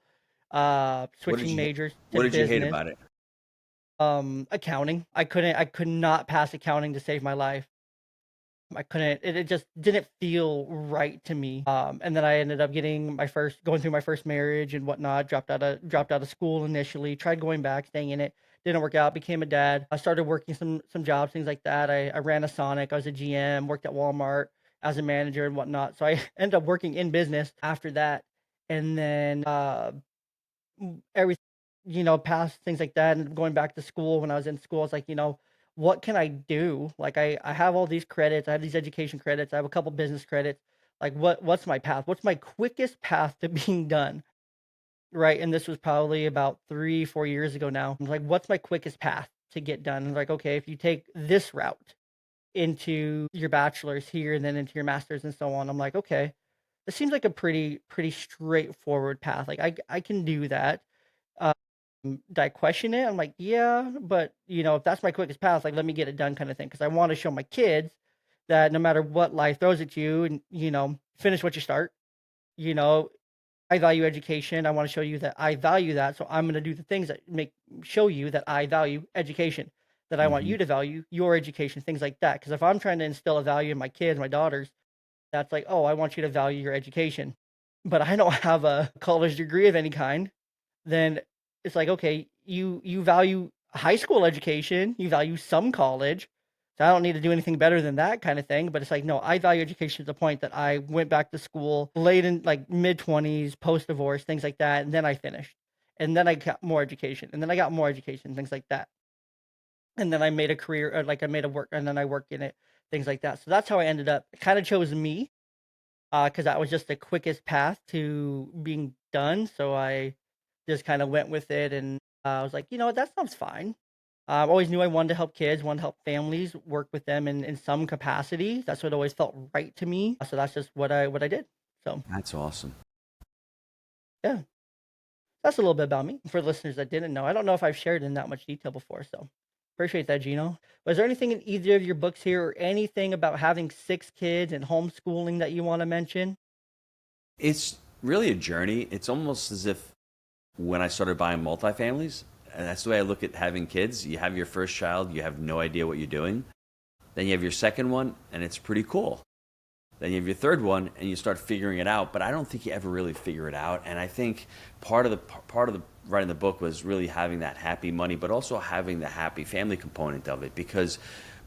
What did switching you majors to What did you hate business. about it? Accounting. I could not pass accounting to save my life. I couldn't, it just didn't feel right to me. And then I ended up going through my first marriage and whatnot, dropped out of school initially, tried going back, staying in it, didn't work out, became a dad. I started working some jobs, things like that. I ran a Sonic, I was a GM, worked at Walmart as a manager and whatnot. So I ended up working in business after that. And then everything, past things like that, and going back to school. When I was in school, I was like, what can I do? Like, I have all these credits, I have these education credits, I have a couple business credits. Like, what's my path? What's my quickest path to being done? Right. And this was probably about 3, 4 years ago now. I'm like, what's my quickest path to get done? And like, okay, if you take this route into your bachelor's here and then into your master's and so on, I'm like, okay, this seems like a pretty straightforward path. Like, I can do that. Did I question it? I'm like, yeah, but if that's my quickest path, like, let me get it done, kind of thing. Because I want to show my kids that no matter what life throws at you, and finish what you start. You know, I value education. I want to show you that I value that, so I'm going to do the things that make show you that I value education. That I want Hmm. you to value your education, things like that. Because if I'm trying to instill a value in my kids, my daughters, that's like, oh, I want you to value your education, but I don't have a college degree of any kind. Then it's like, okay, you value high school education, you value some college, so I don't need to do anything better than that, kind of thing. But it's like, no, I value education to the point that I went back to school late in, like, mid 20s, post divorce, things like that, and then I finished, and then I got more education, and then I got more education, things like that, and then I made a career, or like I made a work, and then I worked in it, things like that. So that's how I ended up. It kind of chose me, because that was just the quickest path to being done. So I just kind of went with it, and I was like, what, that sounds fine. I always knew I wanted to help kids, wanted to help families, work with them in some capacity. That's what always felt right to me. So that's just what I did. So That's awesome. yeah, that's a little bit about me for listeners that didn't know. I don't know if I've shared in that much detail before. So appreciate that, Gino. Was there anything in either of your books here, or anything about having 6 kids and homeschooling, that you want to mention? It's really a journey. It's almost as if when I started buying multifamilies, and that's the way I look at having kids. You have your first child, you have no idea what you're doing. Then you have your second one, and it's pretty cool. Then you have your third one, and you start figuring it out. But I don't think you ever really figure it out. And I think part of the writing the book was really having that happy money, but also having the happy family component of it. Because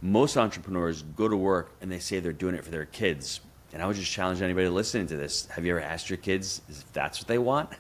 most entrepreneurs go to work and they say they're doing it for their kids. And I would just challenge anybody listening to this: have you ever asked your kids if that's what they want?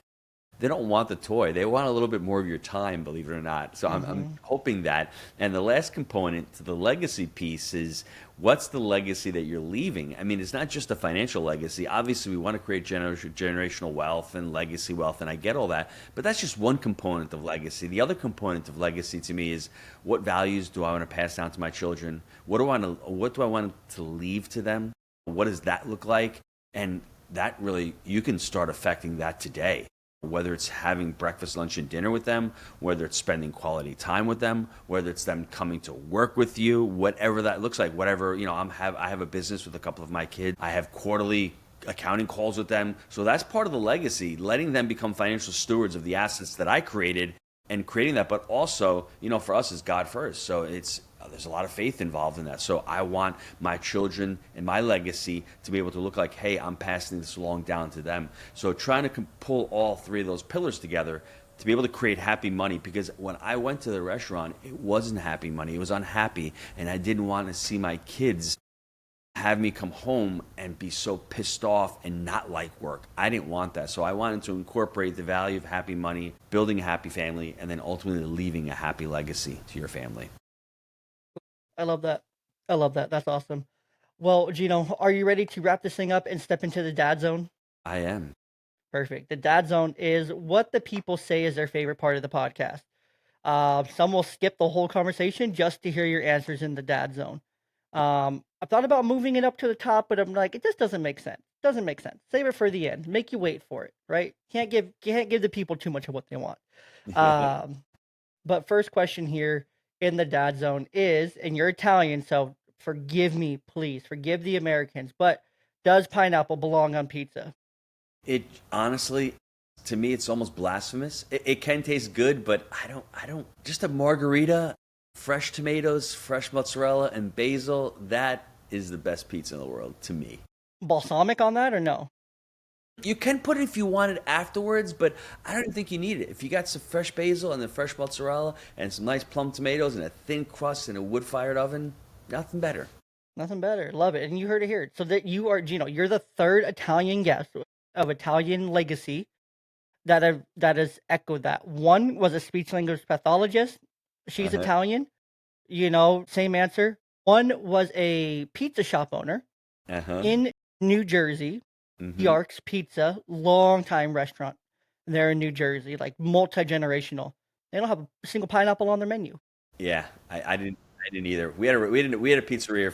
They don't want the toy. They want a little bit more of your time, believe it or not. So I'm Mm-hmm. hoping that. And the last component to the legacy piece is, what's the legacy that you're leaving? I mean, it's not just a financial legacy. Obviously, we want to create generational wealth and legacy wealth, and I get all that. But that's just one component of legacy. The other component of legacy to me is, what values do I want to pass down to my children? What do I want to leave to them? What does that look like? And that really, you can start affecting that today, whether it's having breakfast, lunch, and dinner with them, whether it's spending quality time with them, whether it's them coming to work with you, whatever that looks like. Whatever, I have a business with a couple of my kids. I have quarterly accounting calls with them. So that's part of the legacy, letting them become financial stewards of the assets that I created, and creating that. But also, for us, is God first. So there's a lot of faith involved in that. So I want my children and my legacy to be able to look like, hey, I'm passing this along down to them. So trying to pull all three of those pillars together to be able to create happy money. Because when I went to the restaurant, it wasn't happy money. It was unhappy. And I didn't want to see my kids have me come home and be so pissed off and not like work. I didn't want that. So I wanted to incorporate the value of happy money, building a happy family, and then ultimately leaving a happy legacy to your family. I love that. I love that. That's awesome. Well, Gino, are you ready to wrap this thing up and step into the dad zone? I am. Perfect. The dad zone is what the people say is their favorite part of the podcast. Some will skip the whole conversation just to hear your answers in the dad zone. I thought about moving it up to the top, but I'm like, it just doesn't make sense. Doesn't make sense. Save it for the end. Make you wait for it, right? Can't give the people too much of what they want. Um, but first question here in the dad zone is, and you're Italian, so forgive me, please, forgive the Americans, but does pineapple belong on pizza? It honestly, to me, it's almost blasphemous. It can taste good, but I don't. Just a margarita, fresh tomatoes, fresh mozzarella, and basil. That is the best pizza in the world to me. Balsamic on that or no? You can put it if you want it afterwards, but I don't think you need it. If you got some fresh basil and then fresh mozzarella and some nice plum tomatoes and a thin crust in a wood-fired oven, nothing better. Nothing better. Love it. And you heard it here. So that you are, Gino, you're the third Italian guest of Italian legacy that has echoed that. One was a speech language pathologist. She's Uh-huh. Italian. Same answer. One was a pizza shop owner Uh-huh. in New Jersey. Mm-hmm. Yark's Pizza, long time restaurant. There in New Jersey, like multi-generational. They don't have a single pineapple on their menu. Yeah, I didn't either. We had a pizzeria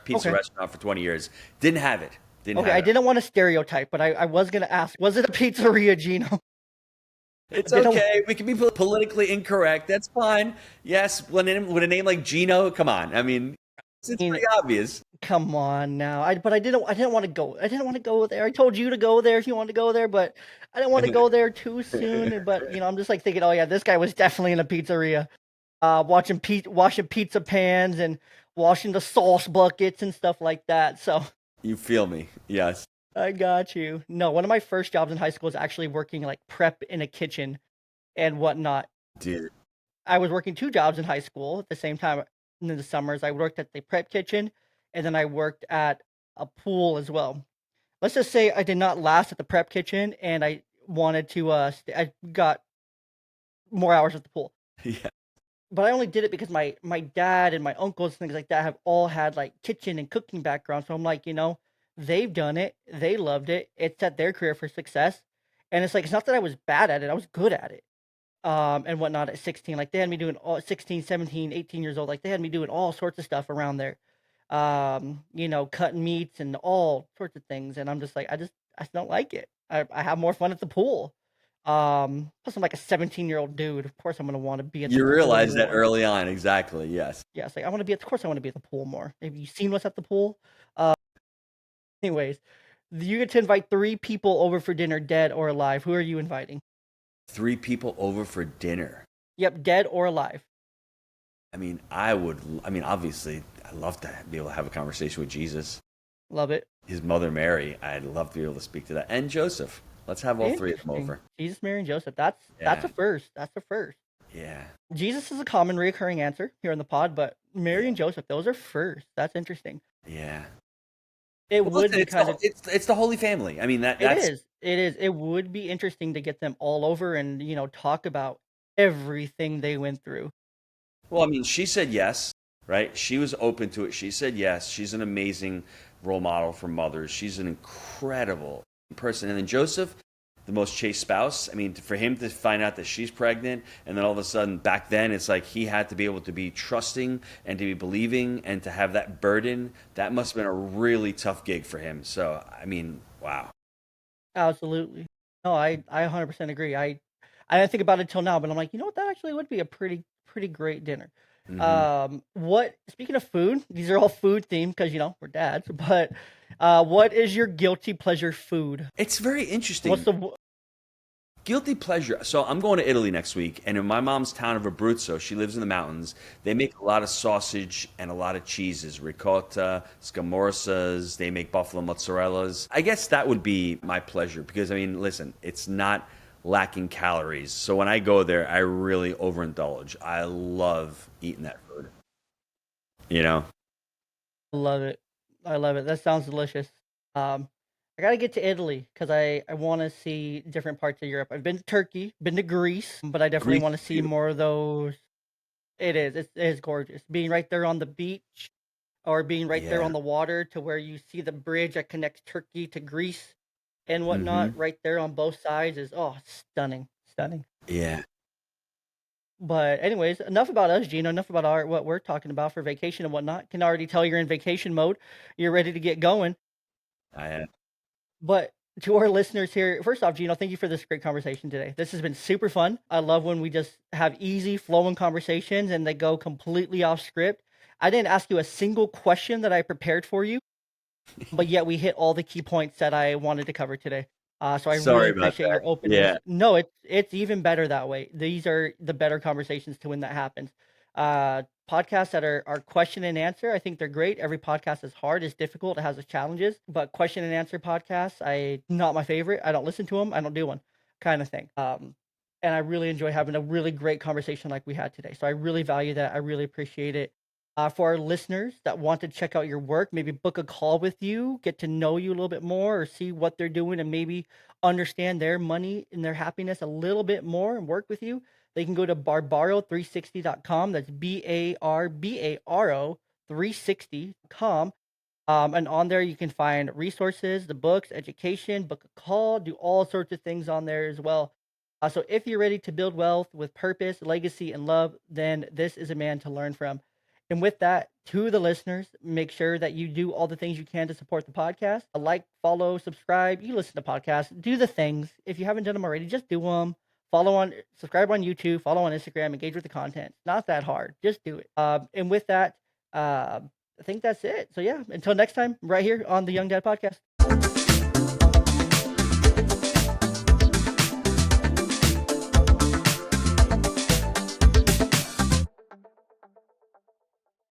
pizza Okay. restaurant for 20 years. Didn't have it. Didn't Okay, have I it. didn't want to stereotype, but I was gonna ask, was it a pizzeria, Gino? It's Didn't okay. We can be politically incorrect. That's fine. Yes, with a name like Gino, come on. I mean, it's mean, pretty obvious. come on now. But I didn't want to go. I didn't want to go there. I told you to go there if you wanted to go there, but I didn't want to go there too soon. But I'm just like thinking, oh yeah, this guy was definitely in a pizzeria. Washing pizza pans and washing the sauce buckets and stuff like that. So You feel me? Yes, I got you. No, one of my first jobs in high school was actually working like prep in a kitchen and whatnot. dude. I was working two jobs in high school at the same time. In the summers, I worked at the prep kitchen, and then I worked at a pool as well. Let's just say I did not last at the prep kitchen, and I wanted to. I got more hours at the pool, Yeah. but I only did it because my dad and my uncles things like that have all had like kitchen and cooking background. So I'm like, they've done it, they loved it, it set their career for success, and it's like it's not that I was bad at it, I was good at it. And whatnot at 16. Like they had me doing all 16, 17, 18 years old. Like they had me doing all sorts of stuff around there. Cutting meats and all sorts of things. And I'm just like, I just don't like it. I have more fun at the pool. Plus I'm like a 17-year-old dude. Of course I'm gonna want to be at the You pool realize that more. early on, exactly. Yes. Yeah, it's like of course I want to be at the pool more. Have you seen what's at the pool? Anyways, you get to invite three people over for dinner, dead or alive. Who are you inviting? Three people over for dinner. Yep, dead or alive. I mean, I would. I mean, obviously, I'd love to be able to have a conversation with Jesus, Love it. his mother Mary. I'd love to be able to speak to that, and Joseph. Let's have all three of them Interesting. over. Jesus, Mary, and Joseph. That's Yeah. a first. That's a first. Yeah. Jesus is a common recurring answer here in the pod, but Mary Yeah. and Joseph, those are first. That's interesting. Yeah. It Well, would listen, be kind of. it's the Holy Family. I mean, It that's is. It is. It would be interesting to get them all over and talk about everything they went through. well. I mean, she said yes, right? She was open to it. She said yes. She's an amazing role model for mothers. She's an incredible person. And then Joseph, the most chaste spouse. I mean, for him to find out that she's pregnant, and then all of a sudden, back then, it's like he had to be able to be trusting and to be believing and to have that burden. That must have been a really tough gig for him. So, I mean, wow. Absolutely. No, I 100% agree. I didn't think about it till now, but I'm like, you know what? That actually would be a pretty great dinner. Hmm. What Speaking of food, these are all food themed because we're dads. But what is your guilty pleasure food? It's very What's interesting. the Guilty pleasure. So I'm going to Italy next week, and in my mom's town of Abruzzo, she lives in the mountains. They make a lot of sausage and a lot of cheeses, ricotta, scamorsas. They make buffalo mozzarellas. I guess that would be my pleasure because I mean, listen, it's not lacking calories. So when I go there, I really overindulge. I love eating that food. You know? I love it. I love it. That sounds delicious. Um, I gotta get to Italy because I want to see different parts of Europe. I've been to Turkey, been to Greece, but I definitely Greece want to is see beautiful. more of those. It is. It is gorgeous. Being right there on the beach. or being right there Yeah. on the water to where you see the bridge that connects Turkey to Greece and whatnot Hmm. right there on both sides is, oh, stunning, stunning. Yeah. But anyways, enough about us, Gino. Enough about our what we're talking about for vacation and whatnot. Can already tell you're in vacation mode. You're ready to get going. I But to our listeners here, first off, Gino, thank you for this great conversation today. This has been super fun. I love when we just have easy flowing conversations and they go completely off script. I didn't ask you a single question that I prepared for you, but yet we hit all the key points that I wanted to cover today. So I really Sorry about appreciate that. your openness. Yeah. No, it's even better that way. These are the better conversations to when that happens. Podcasts that are question and answer, I think they're great. Every podcast is hard, is difficult, it has its challenges. But question and answer podcasts, I not my favorite. I don't listen to them. I don't do one, kind of thing. And I really enjoy having a really great conversation like we had today. So I really value that. I really appreciate it. For our listeners that want to check out your work, maybe book a call with you, get to know you a little bit more, or see what they're doing, and maybe understand their money and their happiness a little bit more and work with you, they can go to barbaro360.com. That's Barbaro 360.com. And on there, you can find resources, the books, education, book a call, do all sorts of things on there as well. So if you're ready to build wealth with purpose, legacy, and love, then this is a man to learn from. And with that, to the listeners, make sure that you do all the things you can to support the podcast. Like, follow, subscribe. You listen to podcasts, do the things. If you haven't done them already, just do them. Subscribe on YouTube, follow on Instagram, engage with the content. It's not that hard. Just do it. And with that, I think that's it. So yeah, until next time, right here on the Young Dad Podcast.